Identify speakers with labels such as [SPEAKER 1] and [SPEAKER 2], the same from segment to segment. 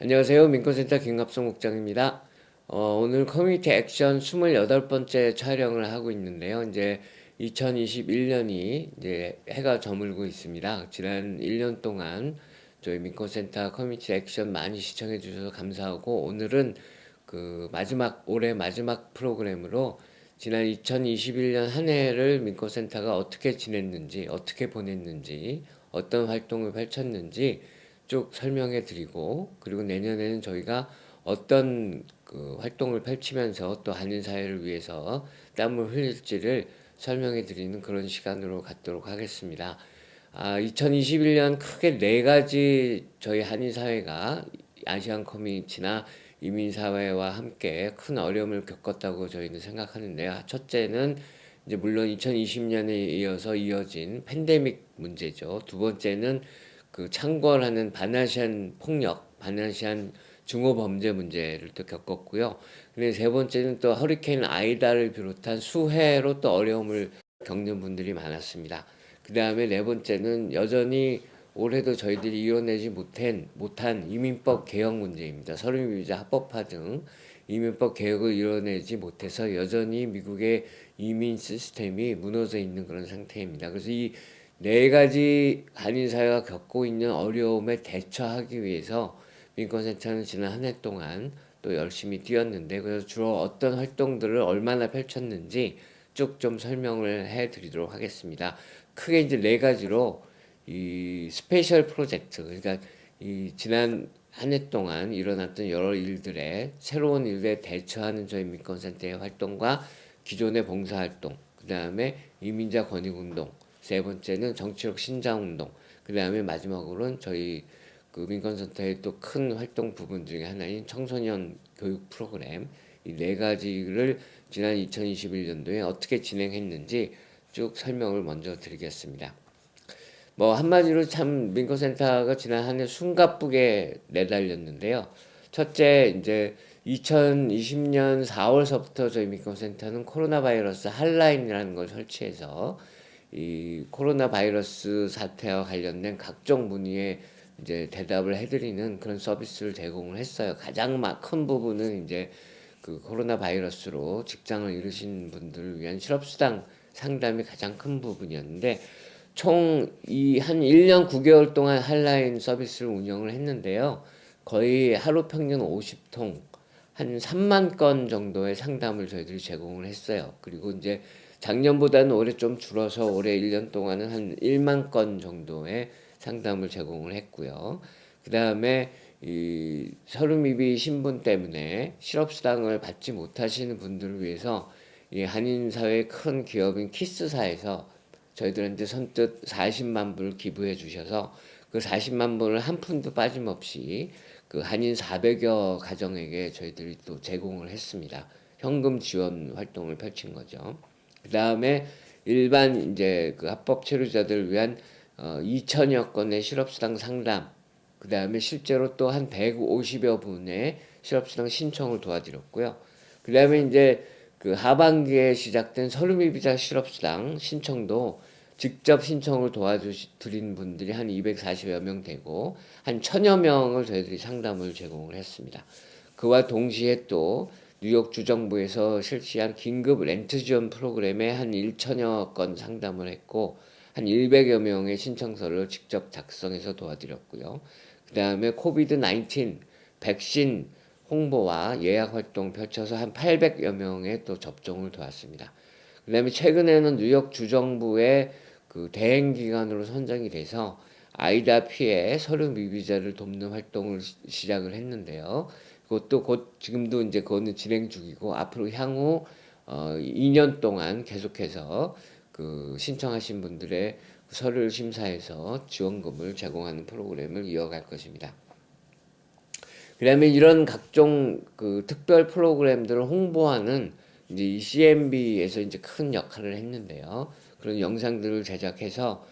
[SPEAKER 1] 안녕하세요. 민권센터 김갑성 국장입니다. 오늘 커뮤니티 액션 28번째 촬영을 하고 있는데요. 이제 2021년이 이제 해가 저물고 있습니다. 지난 1년 동안 저희 민권센터 커뮤니티 액션 많이 시청해 주셔서 감사하고, 오늘은 올해 마지막 프로그램으로 지난 2021년 한 해를 민권센터가 어떻게 지냈는지, 어떻게 보냈는지, 어떤 활동을 펼쳤는지 쭉 설명해 드리고, 그리고 내년에는 저희가 어떤 활동을 펼치면서 또 한인사회를 위해서 땀을 흘릴지를 설명해 드리는 그런 시간으로 갖도록 하겠습니다. 2021년 크게 네 가지 저희 한인사회가 아시안 커뮤니티나 이민사회와 함께 큰 어려움을 겪었다고 저희는 생각하는데요. 첫째는 이제 물론 2020년에 이어서 이어진 팬데믹 문제죠. 두 번째는 창궐하는 반아시안 폭력, 반아시안 중호 범죄 문제를 또 겪었고요. 근데 세 번째는 또 허리케인 아이다를 비롯한 수해로 또 어려움을 겪는 분들이 많았습니다. 그 다음에 네 번째는 여전히 올해도 저희들이 이뤄내지 못한 이민법 개혁 문제입니다. 서류비자 합법화 등 이민법 개혁을 이뤄내지 못해서 여전히 미국의 이민 시스템이 무너져 있는 그런 상태입니다. 그래서 이 네 가지 한인사회가 겪고 있는 어려움에 대처하기 위해서 민권센터는 지난 한 해 동안 또 열심히 뛰었는데, 그래서 주로 어떤 활동들을 얼마나 펼쳤는지 쭉 좀 설명을 해 드리도록 하겠습니다. 크게 이제 네 가지로 이 스페셜 프로젝트, 그러니까 이 지난 한 해 동안 일어났던 여러 일들에 새로운 일에 대처하는 저희 민권센터의 활동과 기존의 봉사활동, 그 다음에 이민자 권익운동, 세 번째는 정치력 신장운동, 그 다음에 마지막으로는 저희 민권센터의 또 큰 활동 부분 중에 하나인 청소년 교육 프로그램, 이 네 가지를 지난 2021년도에 어떻게 진행했는지 쭉 설명을 먼저 드리겠습니다. 뭐 한마디로 참 민권센터가 지난 한 해 숨가쁘게 내달렸는데요. 첫째, 이제 2020년 4월서부터 저희 민권센터는 코로나 바이러스 핫라인이라는 걸 설치해서 이 코로나 바이러스 사태와 관련된 각종 문의에 이제 대답을 해드리는 그런 서비스를 제공을 했어요. 가장 큰 부분은 이제 코로나 바이러스로 직장을 잃으신 분들을 위한 실업수당 상담이 가장 큰 부분이었는데, 총 한 1년 9개월 동안 한라인 서비스를 운영을 했는데요. 거의 하루 평균 50통, 한 3만 건 정도의 상담을 저희들이 제공을 했어요. 그리고 이제 작년보다는 올해 좀 줄어서 올해 1년 동안은 한 1만 건 정도의 상담을 제공을 했고요. 그 다음에 이 서류미비 신분 때문에 실업수당을 받지 못하시는 분들을 위해서 이 한인사회 큰 기업인 키스사에서 저희들한테 선뜻 40만 불 기부해 주셔서 그 40만 불을 한 푼도 빠짐없이 한인 400여 가정에게 저희들이 또 제공을 했습니다. 현금 지원 활동을 펼친 거죠. 그 다음에 일반 이제 합법 체류자들을 위한 2천여 건의 실업수당 상담, 그 다음에 실제로 또 한 150여 분의 실업수당 신청을 도와드렸고요. 그 다음에 이제 하반기에 시작된 서류미비자 실업수당 신청도 직접 신청을 도와드린 분들이 한 240여 명 되고, 한 1000여 명을 저희들이 상담을 제공을 했습니다. 그와 동시에 또 뉴욕 주정부에서 실시한 긴급 렌트 지원 프로그램에 한 1천여 건 상담을 했고, 한 100여 명의 신청서를 직접 작성해서 도와드렸고요. 그 다음에 코비드 19 백신 홍보와 예약 활동 펼쳐서 한 800여 명의 또 접종을 도왔습니다. 그 다음에 최근에는 뉴욕 주정부의 대행 기관으로 선정이 돼서 아이다 피해 서류 미비자를 돕는 활동을 시작을 했는데요. 그것도 곧 지금도 이제 그거는 진행 중이고, 앞으로 향후 2년 동안 계속해서 신청하신 분들의 서류를 심사해서 지원금을 제공하는 프로그램을 이어갈 것입니다. 그다음에 이런 각종 특별 프로그램들을 홍보하는 이제 이 CMB에서 이제 큰 역할을 했는데요. 그런 영상들을 제작해서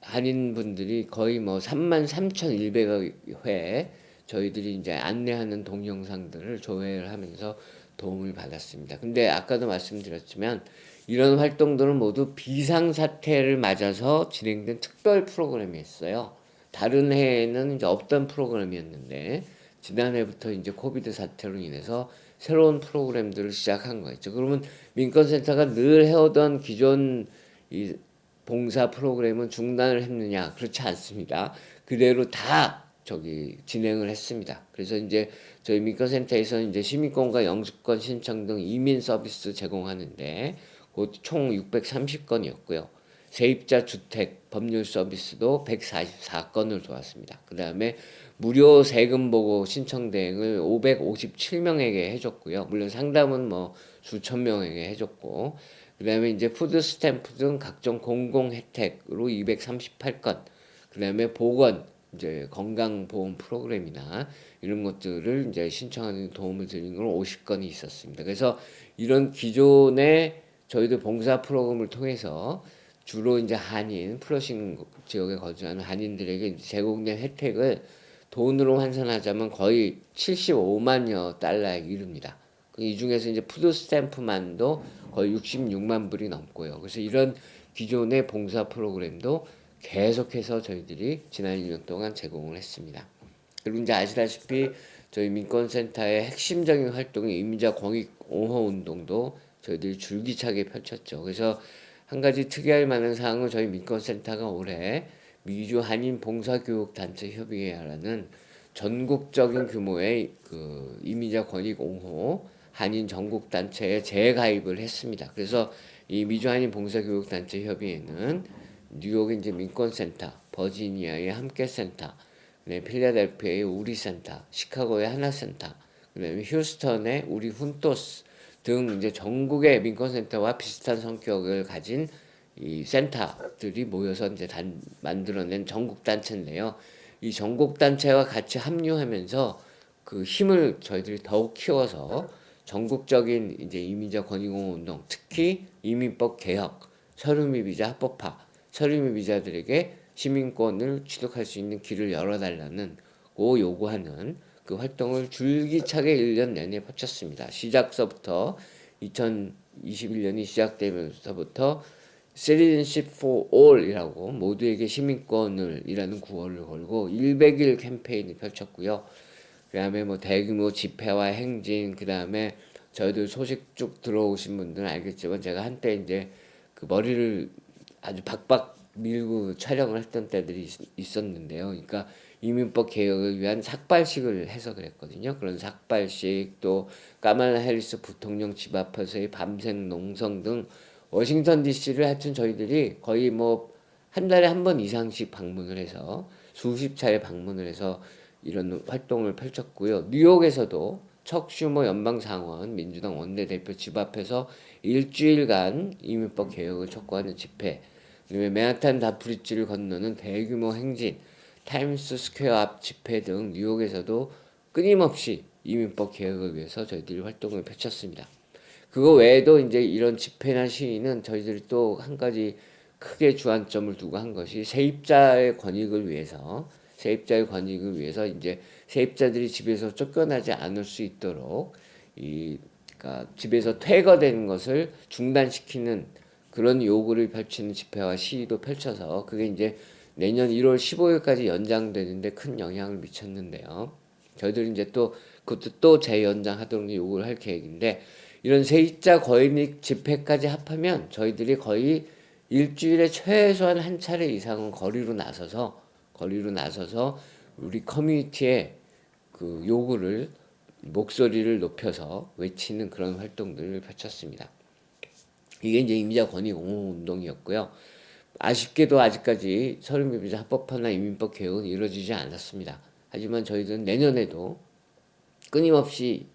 [SPEAKER 1] 한인분들이 거의 뭐 33,100여 회 저희들이 이제 안내하는 동영상들을 조회를 하면서 도움을 받았습니다. 근데 아까도 말씀드렸지만 이런 활동들은 모두 비상사태를 맞아서 진행된 특별 프로그램이었어요. 다른 해에는 이제 없던 프로그램이었는데 지난해부터 이제 코비드 사태로 인해서 새로운 프로그램들을 시작한 거였죠. 그러면 민권센터가 늘 해오던 기존 이 봉사 프로그램은 중단을 했느냐? 그렇지 않습니다. 그대로 다 진행을 했습니다. 그래서 이제 저희 민권센터에서는 이제 시민권과 영주권 신청 등 이민 서비스 제공하는데 곧 총 630건이었고요. 세입자 주택 법률 서비스도 144건을 도왔습니다. 그 다음에 무료 세금 보고 신청 대행을 557명에게 해줬고요. 물론 상담은 뭐 수천 명에게 해줬고, 그 다음에 이제 푸드 스탬프 등 각종 공공 혜택으로 238건, 그 다음에 보건, 이제 건강보험 프로그램이나 이런 것들을 이제 신청하는 도움을 드리는 걸 50건이 있었습니다. 그래서 이런 기존의 저희들 봉사 프로그램을 통해서 주로 이제 한인, 플러싱 지역에 거주하는 한인들에게 제공된 혜택을 돈으로 환산하자면 거의 75만여 달러에 이릅니다. 이 중에서 이제 푸드 스탬프만도 거의 66만 불이 넘고요. 그래서 이런 기존의 봉사 프로그램도 계속해서 저희들이 지난 1년 동안 제공을 했습니다. 그리고 이제 아시다시피 저희 민권센터의 핵심적인 활동이 이민자 권익 옹호 운동도 저희들이 줄기차게 펼쳤죠. 그래서 한 가지 특이할 만한 사항은 저희 민권센터가 올해 미주 한인 봉사교육단체 협의회라는 전국적인 규모의 그 이민자 권익 옹호 한인 전국 단체에 재가입을 했습니다. 그래서 이 미주 한인 봉사교육단체 협의회는 뉴욕의 이제 민권센터, 버지니아의 함께센터, 필라델피아의 우리센터, 시카고의 하나센터, 그다음에 휴스턴의 우리 훈토스 등 이제 전국의 민권센터와 비슷한 성격을 가진 이 센터들이 모여서 이제 만들어낸 전국 단체인데요. 이 전국 단체와 같이 합류하면서 그 힘을 저희들이 더욱 키워서 전국적인 이제 이민자 권익옹호 운동, 특히 이민법 개혁, 서류미 비자 합법화, 서류미 비자들에게 시민권을 취득할 수 있는 길을 열어달라는 고 요구하는 그 활동을 줄기차게 1년 내내 펼쳤습니다. 시작서부터 2021년이 시작되면서부터 Citizenship for All이라고 모두에게 시민권을 이라는 구호를 걸고 100일 캠페인을 펼쳤고요. 그 다음에 뭐 대규모 집회와 행진, 그 다음에 저희들 소식 쭉 들어오신 분들은 알겠지만 제가 한때 이제 그 머리를 아주 박박 밀고 촬영을 했던 때들이 있었는데요. 그러니까 이민법 개혁을 위한 삭발식을 해서 그랬거든요. 그런 삭발식, 또 까말라 해리스 부통령 집 앞에서의 밤샘 농성 등 워싱턴 DC를 하여튼 저희들이 거의 뭐 한 달에 한 번 이상씩 방문을 해서 수십 차례 방문을 해서 이런 활동을 펼쳤고요. 뉴욕에서도 척 슈머 연방상원 민주당 원내대표 집 앞에서 일주일간 이민법 개혁을 촉구하는 집회, 그다음에 맨하탄 다 브릿지를 건너는 대규모 행진, 타임스 스퀘어 앞 집회 등 뉴욕에서도 끊임없이 이민법 개혁을 위해서 저희들이 활동을 펼쳤습니다. 그거 외에도 이제 이런 집회나 시위는 저희들이 또 한 가지 크게 주안점을 두고 한 것이 세입자의 권익을 위해서 이제 세입자들이 집에서 쫓겨나지 않을 수 있도록 그러니까 집에서 퇴거되는 것을 중단시키는 그런 요구를 펼치는 집회와 시위도 펼쳐서 그게 이제 내년 1월 15일까지 연장되는데 큰 영향을 미쳤는데요. 저희들이 이제 또 그것도 또 재연장하도록 요구를 할 계획인데, 이런 세입자 권익 집회까지 합하면 저희들이 거의 일주일에 최소한 한 차례 이상은 거리로 나서서 우리 커뮤니티의 그 요구를 목소리를 높여서 외치는 그런 활동들을 펼쳤습니다. 이게 이제 이민자 권익 옹호 운동이었고요. 아쉽게도 아직까지 서류미 비자 합법화나 이민법 개혁은 이루어지지 않았습니다. 하지만 저희들은 내년에도 끊임없이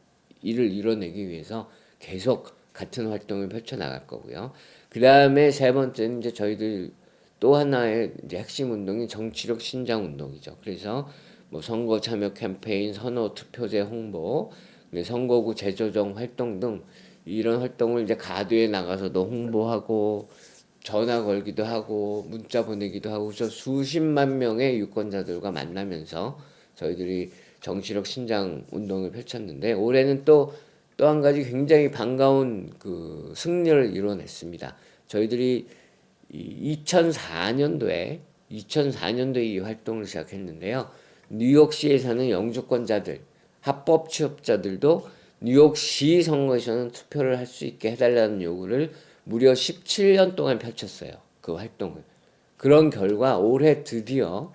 [SPEAKER 1] 이를 이뤄내기 위해서 계속 같은 활동을 펼쳐나갈 거고요. 그 다음에 세 번째는 이제 저희들 또 하나의 이제 핵심 운동이 정치력 신장 운동이죠. 그래서 뭐 선거 참여 캠페인, 선호 투표제 홍보, 선거구 재조정 활동 등 이런 활동을 이제 가두에 나가서도 홍보하고 전화 걸기도 하고 문자 보내기도 하고 수십만 명의 유권자들과 만나면서 저희들이 정치력 신장 운동을 펼쳤는데, 올해는 또 한 가지 굉장히 반가운 그 승리를 이뤄냈습니다. 저희들이 2004년도에 이 활동을 시작했는데요. 뉴욕시에 사는 영주권자들, 합법 취업자들도 뉴욕시 선거에서는 투표를 할 수 있게 해달라는 요구를 무려 17년 동안 펼쳤어요. 그 활동을. 그런 결과 올해 드디어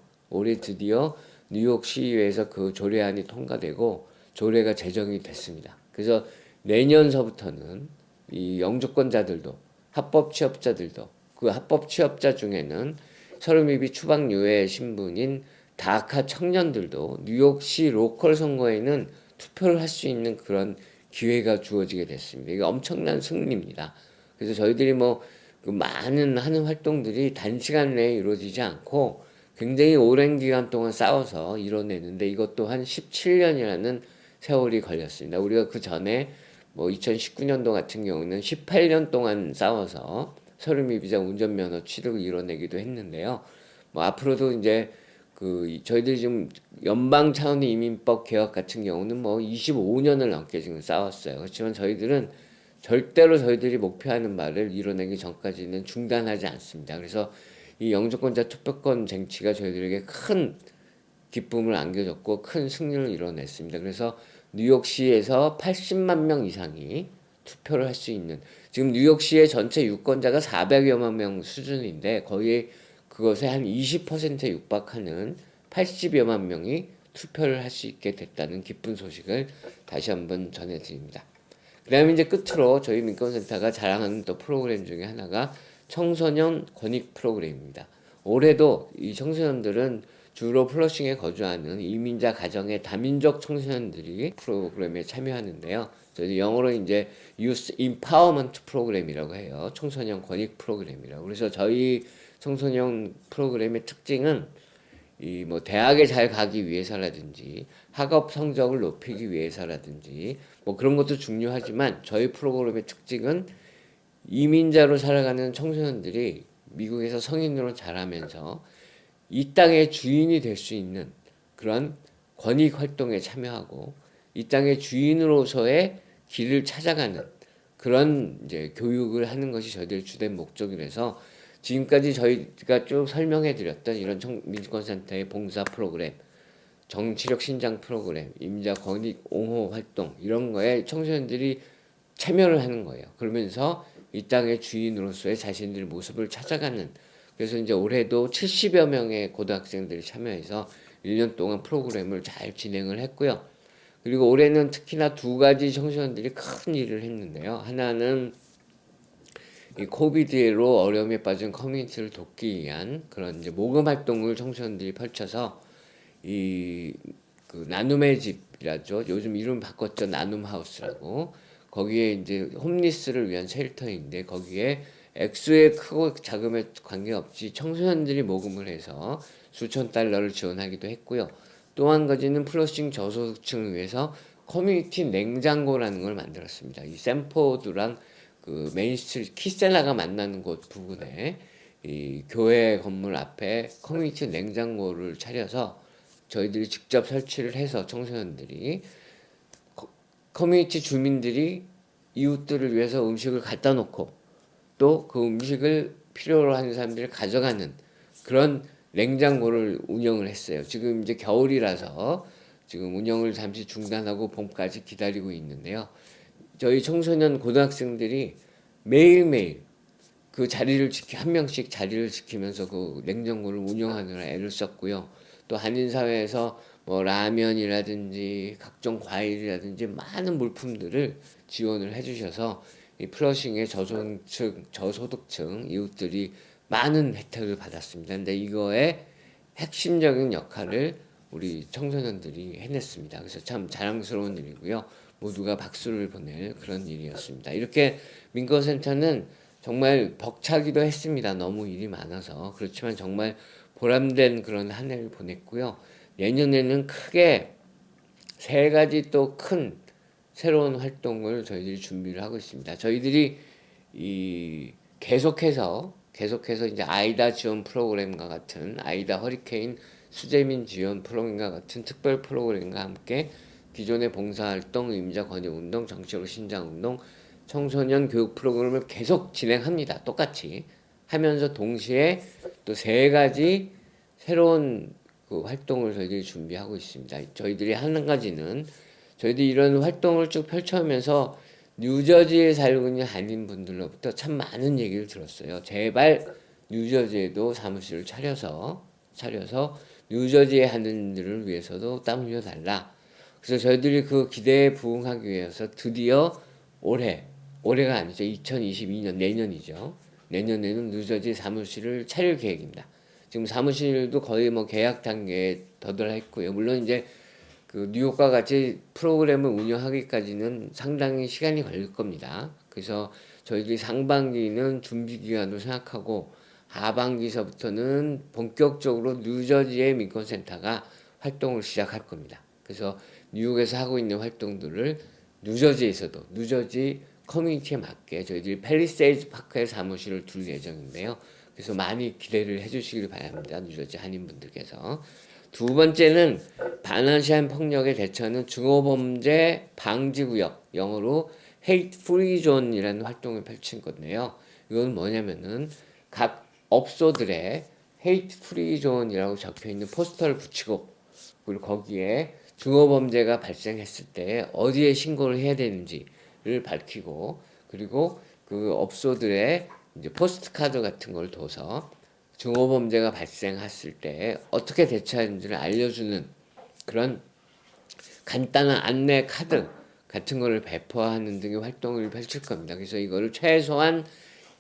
[SPEAKER 1] 뉴욕 시의회에서 그 조례안이 통과되고 조례가 제정이 됐습니다. 그래서 내년서부터는 이 영주권자들도 합법 취업자들도 그 합법 취업자 중에는 서른입이 추방 유예 신분인 다카 청년들도 뉴욕시 로컬 선거에는 투표를 할 수 있는 그런 기회가 주어지게 됐습니다. 이게 엄청난 승리입니다. 그래서 저희들이 그 많은 하는 활동들이 단시간 내에 이루어지지 않고 굉장히 오랜 기간 동안 싸워서 이뤄내는데 이것도 한 17년이라는 세월이 걸렸습니다. 우리가 그 전에 2019년도 같은 경우는 18년 동안 싸워서 서른미 비자 운전면허 취득을 이뤄내기도 했는데요. 앞으로도 이제 저희들이 지금 연방 차원의 이민법 개혁 같은 경우는 25년을 넘게 지금 싸웠어요. 그렇지만 저희들은 절대로 저희들이 목표하는 바를 이뤄내기 전까지는 중단하지 않습니다. 그래서 이 영주권자 투표권 쟁취가 저희들에게 큰 기쁨을 안겨줬고 큰 승리를 이뤄냈습니다. 그래서 뉴욕시에서 80만 명 이상이 투표를 할 수 있는, 지금 뉴욕시의 전체 유권자가 400여만 명 수준인데 거의 그것에 한 20%에 육박하는 80여만 명이 투표를 할 수 있게 됐다는 기쁜 소식을 다시 한번 전해드립니다. 그 다음에 이제 끝으로 저희 민권센터가 자랑하는 또 프로그램 중에 하나가 청소년 권익 프로그램입니다. 올해도 이 청소년들은 주로 플러싱에 거주하는 이민자 가정의 다민족 청소년들이 프로그램에 참여하는데요. 저희 영어로 이제 Youth Empowerment 프로그램이라고 해요. 청소년 권익 프로그램이라고. 그래서 저희 청소년 프로그램의 특징은 대학에 잘 가기 위해서라든지 학업 성적을 높이기 위해서라든지 그런 것도 중요하지만 저희 프로그램의 특징은 이민자로 살아가는 청소년들이 미국에서 성인으로 자라면서 이 땅의 주인이 될 수 있는 그런 권익 활동에 참여하고 이 땅의 주인으로서의 길을 찾아가는 그런 이제 교육을 하는 것이 저희들의 주된 목적이라서 지금까지 저희가 쭉 설명해 드렸던 이런 민주권센터의 봉사 프로그램, 정치력 신장 프로그램, 임자 권익 옹호 활동 이런 거에 청소년들이 참여를 하는 거예요. 그러면서 이 땅의 주인으로서의 자신들의 모습을 찾아가는, 그래서 이제 올해도 70여 명의 고등학생들이 참여해서 1년 동안 프로그램을 잘 진행을 했고요. 그리고 올해는 특히나 두 가지 청소년들이 큰 일을 했는데요. 하나는 이 코비드로 어려움에 빠진 커뮤니티를 돕기 위한 그런 이제 모금 활동을 청소년들이 펼쳐서 그 나눔의 집이라죠. 요즘 이름 바꿨죠. 나눔 하우스라고. 거기에 이제 홈리스를 위한 쉘터인데 거기에 액수의 크고 작음에 관계없이 청소년들이 모금을 해서 수천 달러를 지원하기도 했고요. 또 한 가지는 플러싱 저소득층을 위해서 커뮤니티 냉장고라는 걸 만들었습니다. 이 샌포드랑 그 메인스트리트 키셀라가 만나는 곳 부근에 이 교회 건물 앞에 커뮤니티 냉장고를 차려서 저희들이 직접 설치를 해서 청소년들이 커뮤니티 주민들이 이웃들을 위해서 음식을 갖다 놓고 또 그 음식을 필요로 하는 사람들이 가져가는 그런 냉장고를 운영을 했어요. 지금 이제 겨울이라서 지금 운영을 잠시 중단하고 봄까지 기다리고 있는데요. 저희 청소년 고등학생들이 매일매일 그 자리를 한 명씩 자리를 지키면서 그 냉장고를 운영하느라 애를 썼고요. 또 한인사회에서 라면이라든지 각종 과일이라든지 많은 물품들을 지원을 해주셔서 이 플러싱의 저소득층 이웃들이 많은 혜택을 받았습니다. 근데 이거의 핵심적인 역할을 우리 청소년들이 해냈습니다. 그래서 참 자랑스러운 일이고요. 모두가 박수를 보낼 그런 일이었습니다. 이렇게 민권센터는 정말 벅차기도 했습니다. 너무 일이 많아서. 그렇지만 정말 보람된 그런 한 해를 보냈고요. 내년에는 크게 세 가지 또 큰 새로운 활동을 저희들이 준비를 하고 있습니다. 저희들이 계속해서 이제 아이다 지원 프로그램과 같은 아이다 허리케인 수재민 지원 프로그램과 같은 특별 프로그램과 함께 기존의 봉사활동, 임자 권익운동, 정치적 신장운동, 청소년 교육 프로그램을 계속 진행합니다. 똑같이 하면서 동시에 또 세 가지 새로운 그 활동을 저희들이 준비하고 있습니다. 저희들이 하는 가지는 저희들이 이런 활동을 쭉 펼쳐오면서 뉴저지에 살고 있는 한인분들로부터 참 많은 얘기를 들었어요. 제발 뉴저지에도 사무실을 차려서 뉴저지의 한인들을 위해서도 땀 흘려달라. 그래서 저희들이 그 기대에 부응하기 위해서 드디어 올해가 아니죠. 2022년 내년이죠. 내년에는 뉴저지 사무실을 차릴 계획입니다. 지금 사무실도 거의 뭐 계약 단계에 더들어있고요. 물론 이제 그 뉴욕과 같이 프로그램을 운영하기까지는 상당히 시간이 걸릴 겁니다. 그래서 저희들이 상반기는 준비 기간으로 생각하고 하반기서부터는 본격적으로 뉴저지의 민권센터가 활동을 시작할 겁니다. 그래서 뉴욕에서 하고 있는 활동들을 뉴저지에서도 뉴저지 커뮤니티에 맞게 저희들이 팰리세이드 파크에 사무실을 둘 예정인데요. 그래서 많이 기대를 해주시길 바랍니다. 뉴저지 한인분들께서. 두 번째는 반아시안 폭력에 대처하는 중어범죄 방지구역, 영어로 Hate Free Zone이라는 활동을 펼친 건데요. 이건 뭐냐면은 각 업소들의 Hate Free Zone이라고 적혀있는 포스터를 붙이고, 그리고 거기에 중어범죄가 발생했을 때 어디에 신고를 해야 되는지를 밝히고, 그리고 그 업소들의 이제 포스트 카드 같은 걸 둬서 중어범죄가 발생했을 때 어떻게 대처하는지를 알려주는 그런 간단한 안내 카드 같은 거를 배포하는 등의 활동을 펼칠 겁니다. 그래서 이거를 최소한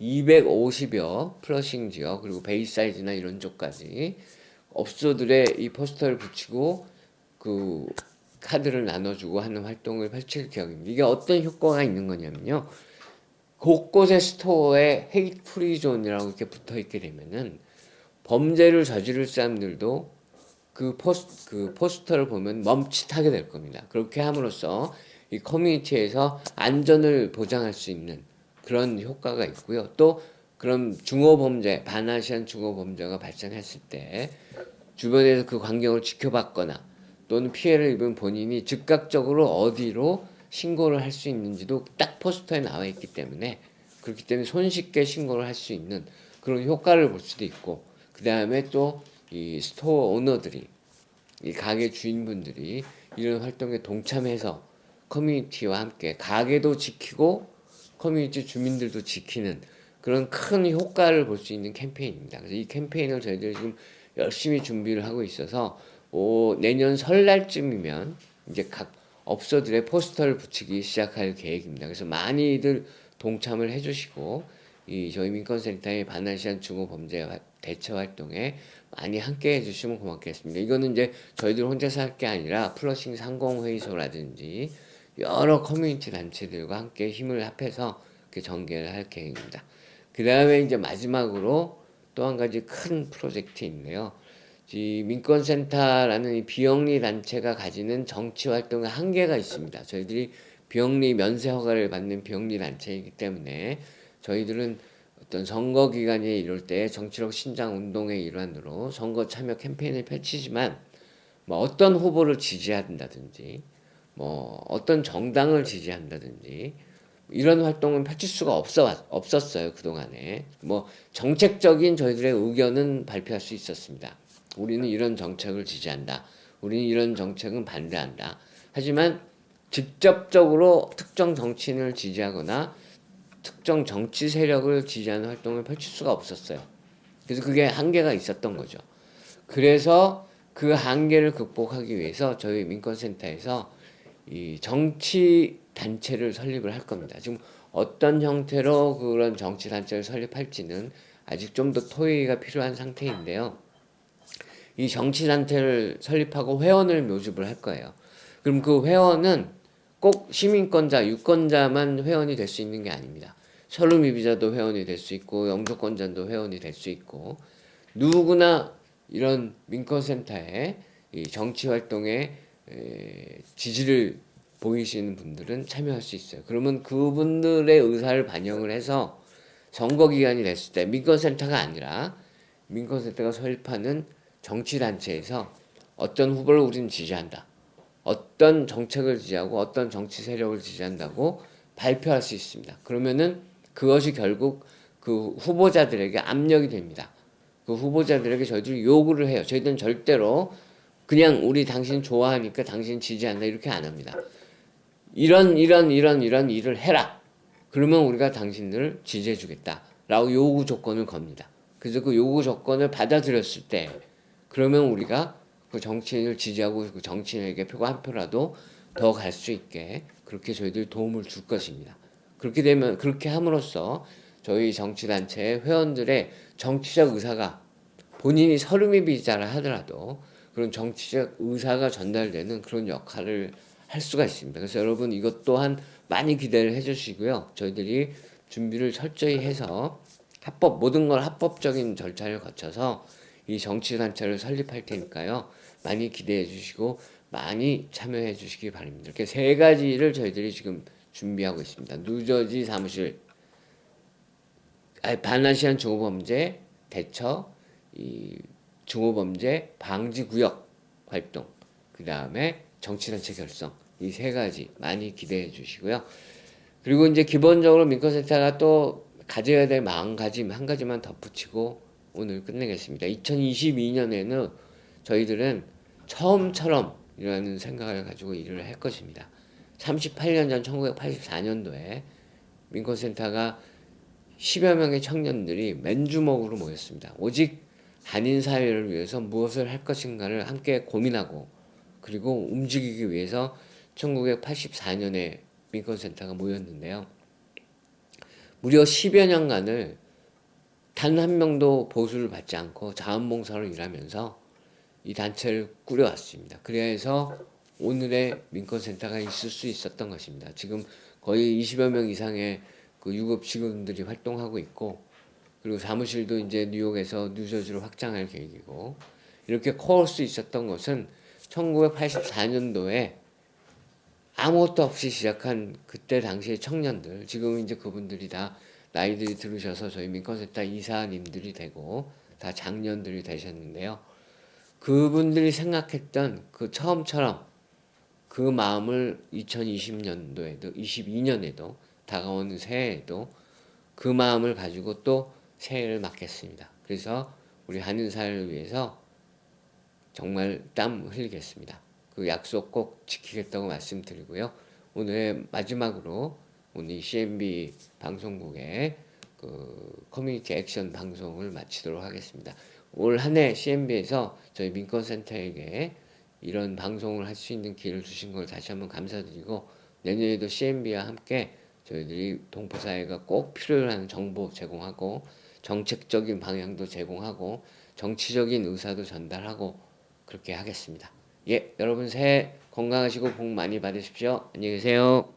[SPEAKER 1] 250여 플러싱 지역 그리고 베이사이즈나 이런 쪽까지 업소들의 이 포스터를 붙이고 그 카드를 나눠주고 하는 활동을 펼칠 계획입니다. 이게 어떤 효과가 있는 거냐면요. 곳곳의 스토어에 헤이트 프리 존이라고 이렇게 붙어 있게 되면은 범죄를 저지를 사람들도 그 포스터를 보면 멈칫하게 될 겁니다. 그렇게 함으로써 이 커뮤니티에서 안전을 보장할 수 있는 그런 효과가 있고요. 또 그런 중어범죄, 반아시안 중어범죄가 발생했을 때 주변에서 그 광경을 지켜봤거나 또는 피해를 입은 본인이 즉각적으로 어디로 신고를 할 수 있는지도 딱 포스터에 나와 있기 때문에, 그렇기 때문에 손쉽게 신고를 할 수 있는 그런 효과를 볼 수도 있고, 그 다음에 또 이 스토어 오너들이, 이 가게 주인분들이 이런 활동에 동참해서 커뮤니티와 함께 가게도 지키고 커뮤니티 주민들도 지키는 그런 큰 효과를 볼 수 있는 캠페인입니다. 그래서 이 캠페인을 저희들이 지금 열심히 준비를 하고 있어서 내년 설날쯤이면 이제 각 업소들의 포스터를 붙이기 시작할 계획입니다. 그래서 많이들 동참을 해주시고 이 저희 민권센터의 반아시안 중어범죄 대처 활동에 많이 함께 해주시면 고맙겠습니다. 이거는 이제 저희들 혼자서 할 게 아니라 플러싱 상공회의소라든지 여러 커뮤니티 단체들과 함께 힘을 합해서 전개를 할 계획입니다. 그 다음에 이제 마지막으로 또 한 가지 큰 프로젝트인데요. 이 민권센터라는 이 비영리 단체가 가지는 정치 활동의 한계가 있습니다. 저희들이 비영리 면세 허가를 받는 비영리 단체이기 때문에 저희들은 어떤 선거 기간에 이럴 때 정치력 신장 운동의 일환으로 선거 참여 캠페인을 펼치지만 뭐 어떤 후보를 지지한다든지 뭐 어떤 정당을 지지한다든지 이런 활동은 펼칠 수가 없었어요. 그동안에 뭐 정책적인 저희들의 의견은 발표할 수 있었습니다. 우리는 이런 정책을 지지한다. 우리는 이런 정책은 반대한다. 하지만 직접적으로 특정 정치인을 지지하거나 특정 정치 세력을 지지하는 활동을 펼칠 수가 없었어요. 그래서 그게 한계가 있었던 거죠. 그래서 그 한계를 극복하기 위해서 저희 민권센터에서 이 정치 단체를 설립을 할 겁니다. 지금 어떤 형태로 그런 정치 단체를 설립할지는 아직 좀 더 토의가 필요한 상태인데요. 이 정치단체를 설립하고 회원을 모집을 할 거예요. 그럼 그 회원은 꼭 시민권자, 유권자만 회원이 될 수 있는 게 아닙니다. 서류미비자도 회원이 될 수 있고 영주권자도 회원이 될 수 있고 누구나 이런 민권센터에 이 정치활동에 지지를 보이시는 분들은 참여할 수 있어요. 그러면 그분들의 의사를 반영을 해서 선거기간이 됐을 때 민권센터가 아니라 민권센터가 설립하는 정치단체에서 어떤 후보를 우리는 지지한다. 어떤 정책을 지지하고 어떤 정치 세력을 지지한다고 발표할 수 있습니다. 그러면은 그것이 결국 그 후보자들에게 압력이 됩니다. 그 후보자들에게 저희들이 요구를 해요. 저희들은 절대로 그냥 우리 당신 좋아하니까 당신 지지한다 이렇게 안 합니다. 이런 일을 해라. 그러면 우리가 당신들을 지지해 주겠다. 라고 요구 조건을 겁니다. 그래서 그 요구 조건을 받아들였을 때 그러면 우리가 그 정치인을 지지하고 그 정치인에게 표가 한 표라도 더 갈 수 있게 그렇게 저희들이 도움을 줄 것입니다. 그렇게 되면 그렇게 함으로써 저희 정치단체의 회원들의 정치적 의사가 본인이 서름이비자를 하더라도 그런 정치적 의사가 전달되는 그런 역할을 할 수가 있습니다. 그래서 여러분 이것 또한 많이 기대를 해주시고요. 저희들이 준비를 철저히 해서 모든 걸 합법적인 절차를 거쳐서 이 정치단체를 설립할 테니까요. 많이 기대해 주시고 많이 참여해 주시기 바랍니다. 이렇게 세 가지를 저희들이 지금 준비하고 있습니다. 뉴저지 사무실, 반아시안 중호범죄 대처, 이 중호범죄 방지구역 활동, 그 다음에 정치단체 결성, 이 세 가지 많이 기대해 주시고요. 그리고 이제 기본적으로 민권센터가 또 가져야 될 마음가짐 한 가지만 덧붙이고 오늘 끝내겠습니다. 2022년에는 저희들은 처음처럼이라는 생각을 가지고 일을 할 것입니다. 38년 전 1984년도에 민권센터가 10여 명의 청년들이 맨주먹으로 모였습니다. 오직 한인 사회를 위해서 무엇을 할 것인가를 함께 고민하고 그리고 움직이기 위해서 1984년에 민권센터가 모였는데요. 무려 10여 년간을 단 한 명도 보수를 받지 않고 자원봉사로 일하면서 이 단체를 꾸려왔습니다. 그래서 오늘의 민권센터가 있을 수 있었던 것입니다. 지금 거의 20여 명 이상의 그 유급 직원들이 활동하고 있고 그리고 사무실도 이제 뉴욕에서 뉴저지로 확장할 계획이고 이렇게 커올 수 있었던 것은 1984년도에 아무것도 없이 시작한 그때 당시의 청년들, 지금 이제 그분들이 다 나이들이 들으셔서 저희 민권센터 이사님들이 되고 다 장년들이 되셨는데요. 그분들이 생각했던 그 처음처럼 그 마음을 2020년도에도 22년에도 다가오는 새해에도 그 마음을 가지고 또 새해를 맞겠습니다. 그래서 우리 한인 사회를 위해서 정말 땀 흘리겠습니다. 그 약속 꼭 지키겠다고 말씀드리고요. 오늘 마지막으로 오늘 CNB 방송국의 그 커뮤니티 액션 방송을 마치도록 하겠습니다. 올 한 해 CNB에서 저희 민권센터에게 이런 방송을 할 수 있는 기회를 주신 걸 다시 한번 감사드리고 내년에도 CNB와 함께 저희들이 동포사회가 꼭 필요로 하는 정보 제공하고 정책적인 방향도 제공하고 정치적인 의사도 전달하고 그렇게 하겠습니다. 예, 여러분 새해 건강하시고 복 많이 받으십시오. 안녕히 계세요.